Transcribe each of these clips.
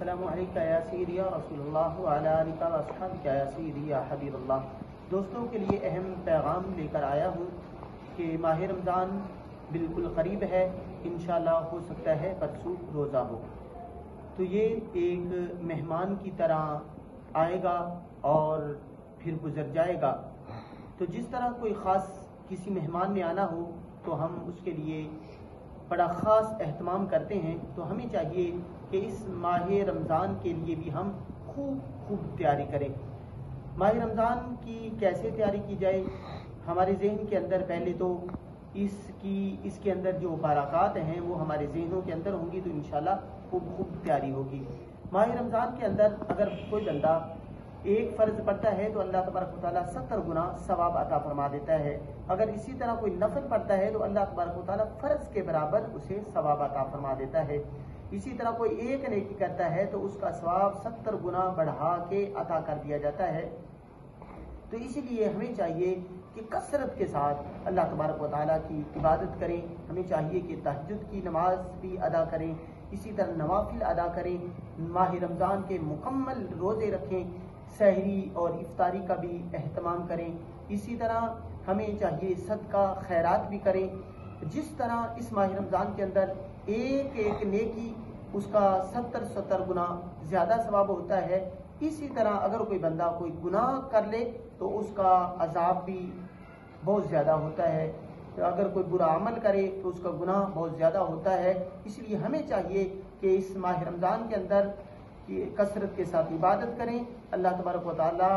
अस्सलामु अलैका या सय्यदी या रसूलल्लाह व अला आलिका व अस्हाबिका या सय्यदी या हबीबल्लाह। दोस्तों के लिए अहम पैगाम लेकर आया हूँ कि माह रमज़ान बिल्कुल करीब है, इंशाअल्लाह हो सकता है परसों रोज़ा हो। तो ये एक मेहमान की तरह आएगा और फिर गुजर जाएगा। तो जिस तरह कोई ख़ास किसी मेहमान ने आना हो तो हम उसके लिए बड़ा ख़ास एहतमाम करते हैं। तो हमें चाहिए कि इस माह रमज़ान के लिए भी हम खूब तैयारी करें। माह रमज़ान की कैसे तैयारी की जाए, हमारे जहन के अंदर पहले तो इसके अंदर जो बरक़ात हैं वो हमारे जहनों के अंदर होंगी, तो इंशाल्लाह खूब तैयारी होगी। माह रमज़ान के अंदर अगर कोई बंदा एक फ़र्ज पढ़ता है तो अल्लाह तबारक व तआला 70 गुना सवाब अता फरमा देता है। अगर इसी तरह कोई नफल पढ़ता है तो अल्लाह तबारक व तआला फ़र्ज के बराबर उसे सवाब अता फरमा देता है। इसी तरह कोई एक नेकी करता है तो उसका सवाब 70 गुना बढ़ा के अता कर दिया जाता है। तो इसीलिए हमें चाहिए कि कसरत के साथ अल्लाह तबारक व तआला की इबादत करें। हमें चाहिए कि तहज्जुद की नमाज भी अदा करें, इसी तरह नवाफिल अदा करें, माह रमज़ान के मुकम्मल रोज़े रखें, सहरी और इफ्तारी का भी एहतमाम करें। इसी तरह हमें चाहिए सदका खैरात भी करें। जिस तरह इस माह रमज़ान के अंदर एक नेकी उसका 70 गुना ज़्यादा सवाब होता है, इसी तरह अगर कोई बंदा कोई गुनाह कर ले तो उसका अजाब भी बहुत ज़्यादा होता है। तो अगर कोई बुरा अमल करे तो उसका गुनाह बहुत ज़्यादा होता है। इसलिए हमें चाहिए कि इस माह रमज़ान के अंदर कि कसरत के साथ इबादत करें, अल्लाह तबारक व तआला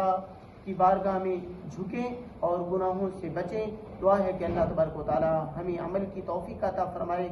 की बारगाह में झुकें और गुनाहों से बचें। दुआ है कि अल्लाह तबारक व तआला हमें अमल की तौफीक अता फरमाए।